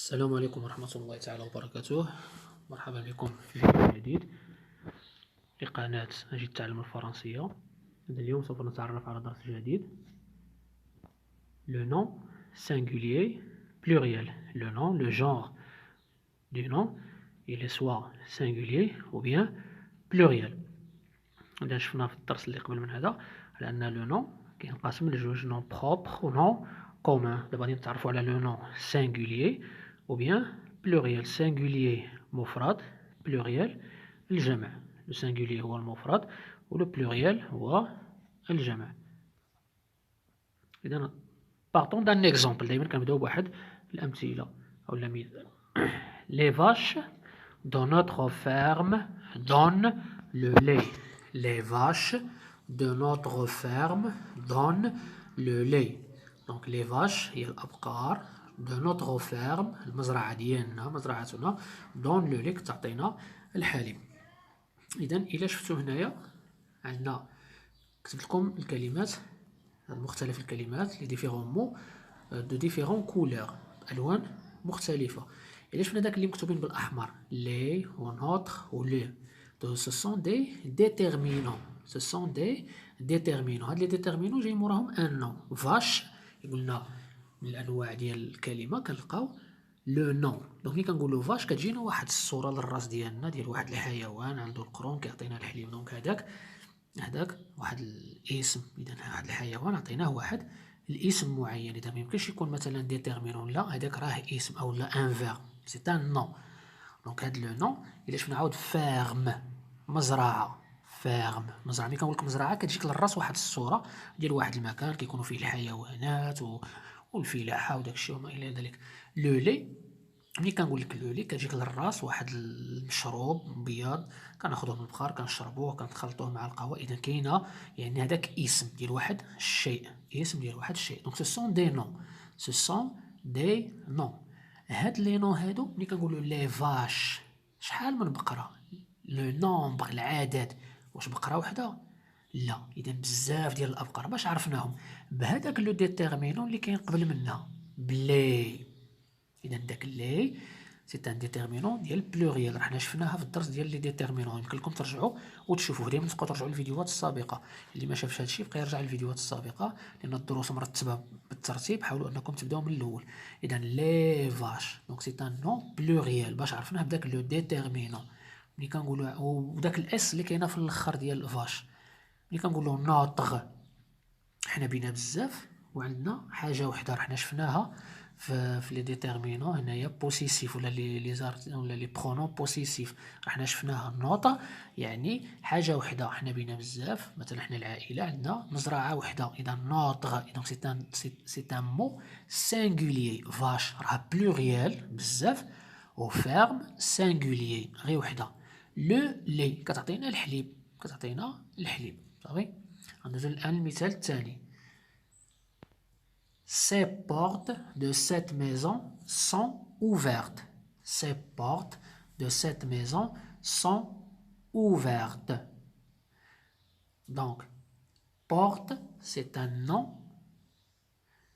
السلام عليكم ورحمة الله تعالى وبركاته. مرحبا بكم في فيديو جديد لقناة أجد تعلم الفرنسية. اليوم سوف نتعرف على درس جديد. Le nom singulier pluriel. Le nom, le genre du nom, il est soit singulier ou bien pluriel. إذا شفنا في الدرس اللي قبل من هذا على أن لو نون كينقسم لجوج نون بروبر و نون كومون. دابا غادي نتعرفوا على لو نون singulier ou bien pluriel. singulier مفرد، pluriel الجمع. لو singulier هو المفرد و لو pluriel هو الجمع. إذا partons d'un exemple. دائما كنبداو بواحد الأمثلة أو المثال. Les vaches de notre ferme donnent le lait. Les vaches de notre ferme donnent le lait. Donc les vaches هي الأبقار de notre ferme المزرعة ديالنا مزرعتنا donne le lait كتعطينا الحليب. إذا إلا شفتو هنايا عندنا كتبت لكم الكلمات مختلف الكلمات les différents mots de différentes couleurs ألوان مختلفة. إلا شفنا داك اللي مكتوبين بالأحمر les و notre و le ce sont des déterminants. Ce sont des déterminants. هاد les déterminants جاي موراهم un nom. vache قلنا من الأنواع ديال الكلمة كنلقاو لو نون. دونك ملي كنقولو فاش كتجينا واحد الصورة للراس ديالنا ديال واحد الحيوان عنده القرون كيعطينا الحليب. دونك هداك واحد الاسم. إذا واحد الحيوان عطيناه واحد الاسم معين. إذا ميمكنش يكون مثلا ديتيرمينون، لا هداك راه اسم أو لا ان فيرب سي ان نون. دونك هاد لو نون إلا شفنا عاود فيرم مزرعة. فيرم مزرعة. ملي كنقولك مزرعة كتجيك للراس واحد الصورة ديال واحد المكان كيكونوا فيه الحيوانات والفلاحة وداكشي وما إلى ذلك. لو لي ملي كنقولك لو لي كتجيك للراس واحد المشروب مبيض كناخدوه من البخار كنشربوه كنخلطوه مع القهوة. إذا كاينة يعني هداك اسم ديال واحد الشيء. اسم ديال واحد الشيء. دونك سو سون دي نون. سو سون دي نون. هاد لي نون هادو ملي كنقولو لي فاش شحال من بقرة. لو نومبر العدد واش بقرة وحدة؟ لا. إذا بزاف ديال الأبقار. باش عرفناهم؟ بهداك لو ديتيرمينون اللي كاين قبل منها بلي. إذا داك لي سي ان ديتيرمينون ديال بلوريال. رحنا شفناها في الدرس ديال لي ديتيرمينون. يمكن لكم ترجعوا وتشوفوه. دائما تبقاو ترجعوا للفيديوهات السابقة. اللي ما شافش هادشي يبقى يرجع للفيديوهات السابقة لأن الدروس مرتبة بالترتيب. حاولوا أنكم تبداو من الأول. إذا لي فاش دونك سي ان نون بلوريال. باش عرفناه بداك لو ديتيرمينون ملي كنقولوا وداك الاس اللي كاينه في الاخر ديال فاش ملي كنقولوا نوطغ. حنا بينا بزاف وعندنا حاجه وحده رحنا شفناها في لي ديتيرمينون هنايا بوسيسيف ولا لي زارت ولا لي برونون بوسيسيف. رحنا شفناها نوطه يعني حاجه وحده. حنا بينا بزاف مثلا حنا العائله عندنا مزرعه وحده. اذا نوطغ دونك سي ان مو سينغوليي. فاش راه بلوريال بزاف و فيرم سينغوليي غير وحده. لو لي كتعطينا الحليب. صافي. غندوزو الآن المثال الثاني. Ces portes de cette maison sont ouvertes. Ces portes de cette maison sont ouvertes. Donc, porte, c'est un nom.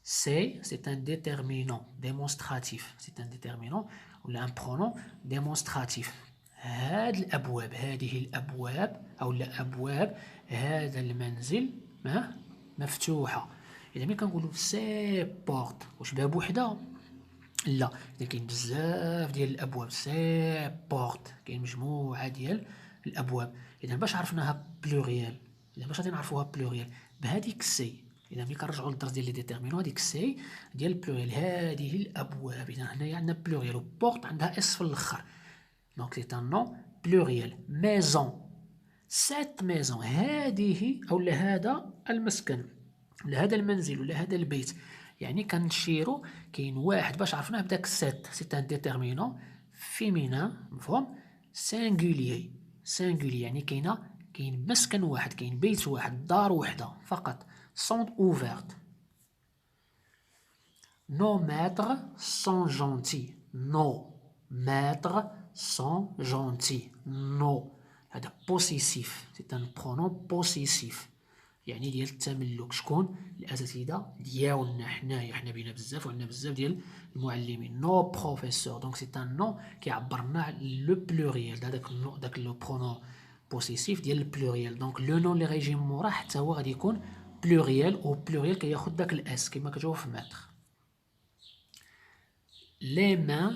C'est un déterminant démonstratif. C'est un déterminant ou un pronom démonstratif. هذه الأبواب أو الأبواب هذا المنزل مفتوحة. إذا ملي كنقولو سي بورت واش باب وحدة؟ لا. إذا كاين بزاف ديال الأبواب سي بورت كاين مجموعة ديال الأبواب. إذا باش عرفناها بلوريال، إذا باش غادي نعرفوها بلوريال بهاديك سي. إذا ملي كنرجعو للدرس ديال لي ديتيرمينون هاديك سي ديال بلوريال هذه الأبواب. إذا هنايا عندنا بلوريال و بورت عندها اس في الآخر. Donc c'est un nom pluriel. Maison. Cette maison. هذه أو هذا المسكن ولا هذا المنزل ولا هذا البيت. يعني كنشيرو كاين واحد باش عرفناه بداك سي ان ديتيرمينون فيمينان مفهوم. سينغوليي. يعني كاين مسكن واحد كاين بيت واحد دار وحده فقط. sont ouvertes. Nos maîtres sont gentils. Nos maîtres sont gentils. No. هذا possessif. C'est un pronom possessif. يعني ديال التملك. شكون؟ الاساتذه ديالنا حنا بينا بزاف وعندنا بزاف ديال المعلمين. نو بروفيسور، دونك سي ان نو كيعبرنا على لو بلوريال، داك لو برونون بوسيسيف ديال البلوريال. دونك لو نون اللي غيجي من موراه حتى هو غادي يكون بلوريال، و بلوريال كياخد داك الاس كما كتشوفوا في ماتر. Les mains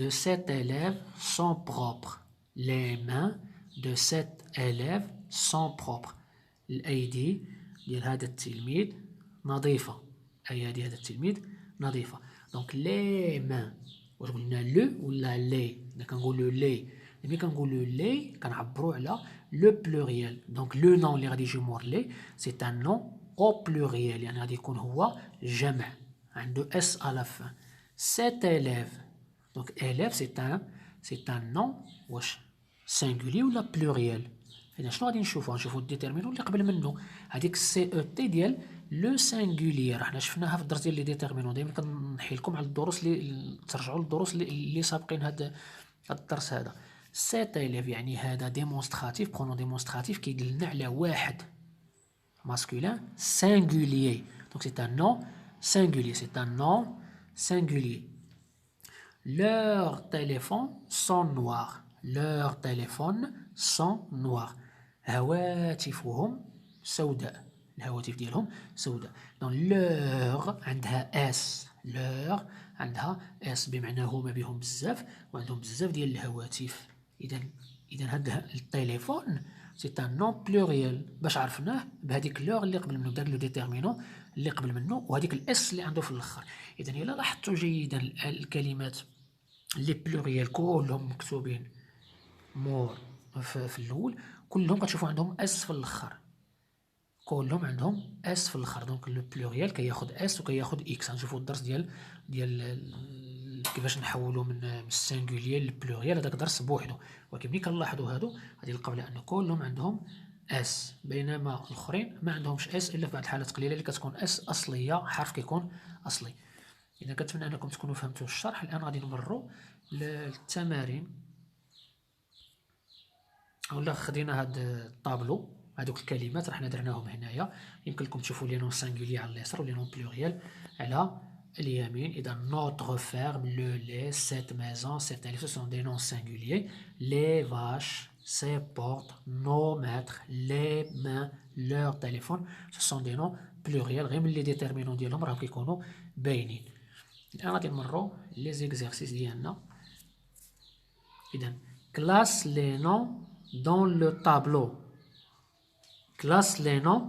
de cet élève sont propres. Les mains de cet élève sont propres. الأيدي ديال هذا التلميذ نظيفة. أيدي هذا التلميذ نظيفة. دونك لي مان، واش قلنا لو ولا لي؟ إذا كنقولو لي، ملي كنقولو لي كنعبرو على لو بلوريال. دونك لو نون اللي غادي يجي مور لي سي ان نون او بلوريال، يعني غادي يكون هو جمع عنده اس على فان. Cet élève, donc élève c'est un nom واش singulier ولا pluriel؟ إذا شنو غادي نشوفو الديتيرمينون اللي قبل منه، هذيك سي او تي ديال لو سينغوليير حنا شفناها في الدرس ديال لي ديتيرمينون. دائما كنحي لكم على الدروس اللي ترجعوا للدروس اللي سابقين هذا الدرس هذا. سيت élève يعني هذا ديمونستراتيف، برونون ديمونستراتيف كيدلنا على واحد masculin singulier. Donc c'est un nom singulier, c'est un nom singulier. Leurs téléphones sont noirs. Leurs téléphones sont noirs. هواتفهم سوداء. الهواتف ديالهم سوداء. Donc leur عندها اس. leur عندها اس بمعنى هما بهم بزاف وعندهم بزاف ديال الهواتف. إذا هاد التليفون سي ان نون بلوريال. باش عرفناه بهذيك لوغ اللي قبل منه، داك لو ديتيرمينون اللي قبل منه، وهذيك الاس اللي عنده في الاخر. اذا الا لاحظتوا جيدا الكلمات لي بلوريال كلهم مكتوبين مور في الاول، كلهم كتشوفوا عندهم اس في الاخر، كلهم عندهم اس في الاخر. دونك لو بلوريال كياخد اس وكياخد اكس. غنشوفوا الدرس ديال كيفاش نحولوا من السينغوليير للبلوريال، هذاك درس بوحدو. ولكن ملي كنلاحظوا هادو غادي نلقاو بلا ان كلهم عندهم اس، بينما الاخرين ما عندهمش اس الا في بعض الحالات قليله اللي كتكون اس اصليه، حرف كيكون اصلي. اذا كنتمنى انكم تكونوا فهمتوا الشرح. الان غادي نمروا للتمارين، اولا خدينا هاد الطابلو، هادوك الكلمات رحنا درناهم هنايا. يمكن لكم تشوفوا لي نون سينغوليير على اليسار ولي نون بلوريال على اليمين. إذا notre ferme, le lait, cette maison, cet élève, ce sont des noms singuliers. Les vaches, ces portes, nos maîtres, les mains, leur téléphone, ce sont des noms pluriels. غير ملي ديتيرمينون ديالهم راهم كيكونوا باينين. الآن غادي نمروا لي زيكزارسيس ديالنا. إذا classe les noms dans le tableau. classe les noms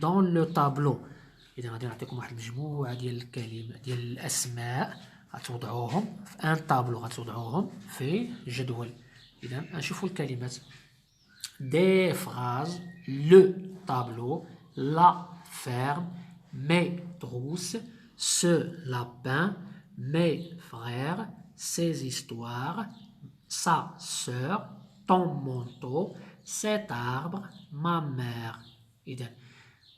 dans le tableau. إذا غادي نعطيكم واحد المجموعة ديال الكلمات ديال الأسماء غتوضعوهم في ان طابلو، غتوضعوهم في جدول. إذا نشوفوا الكلمات. دي فراز، لو طابلو، لا فيرم، مي تروس، سو لابان، مي فرير، سيز histoires، sa sœur، ton manteau، cet arbre، ma mère. إذا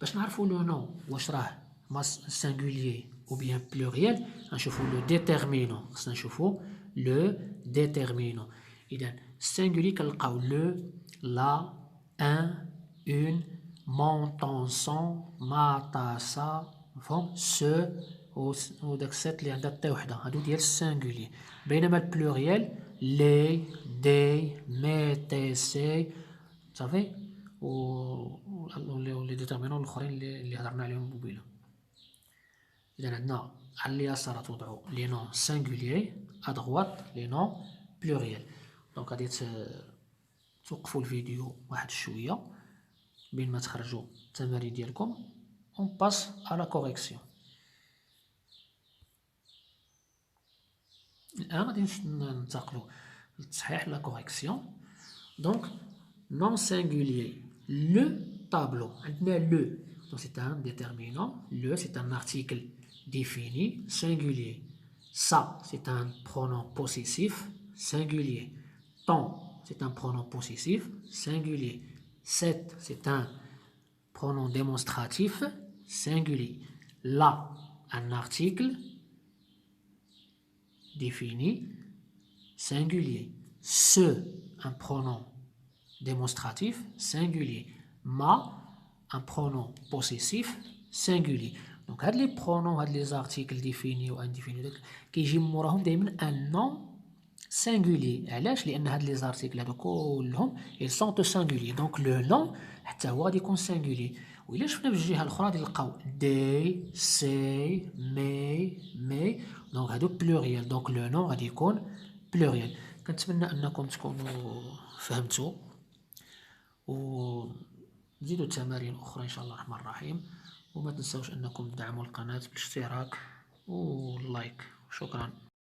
باش نعرفوا لو نون واش راه سينغوليير ou bien pluriel غنشوفوا لو ديتيرمينون. خصنا نشوفوا لو ديتيرمينون. اذا singulier كنلقاو لو، لا، ان، اون، مون، طون، سون، ما، تا، سا، مفهوم، سو وداك سيت اللي عندها تي وحده، هادو ديال السينغوليير. بينما البلوريال لي، دي، مي، تي، سي، صافي، و لي ديتيرمينون الاخرين اللي هضرنا عليهم قبيله. اذا عندنا على اليسار توضعوا لي نون سينغوليير، ادغوات لي نون بلوريال. دونك غادي توقفوا الفيديو واحد شويه بين ما تخرجوا التمارين ديالكم. اون باس على لا كوريكسيون. الان غادي ننتقلوا للتصحيح لا كوريكسيون. دونك non singulier, le tableau. Le, donc c'est un déterminant. Le, c'est un article défini, singulier. Ça, c'est un pronom possessif, singulier. Ton, c'est un pronom possessif, singulier. Cette, c'est un pronom démonstratif, singulier. Là, un article défini, singulier. Ce, un pronom démonstratif, singulier. Ma, ان برونون بوسيسيف سينغولي. دونك هاد لي برونون هاد لي زارتيكل ديفيني و انديفيني داك كيجي موراهم دايما ان نون سينغولي. علاش؟ لان هاد لي زارتيكل هادو كلهم ils sont au singulier. دونك لو نون حتى هو غادي يكون سينغولي. وإلا شفنا بالجهه الاخرى غادي نلقاو دي سي مي دونك هادو بلوريال. دونك لو نون غادي يكون بلوريال. كنتمنى انكم تكونوا فهمتوا و زيدوا تمارين اخرى ان شاء الله الرحمن الرحيم. وما تنسوش انكم تدعموا القناه بالاشتراك واللايك. شكرا.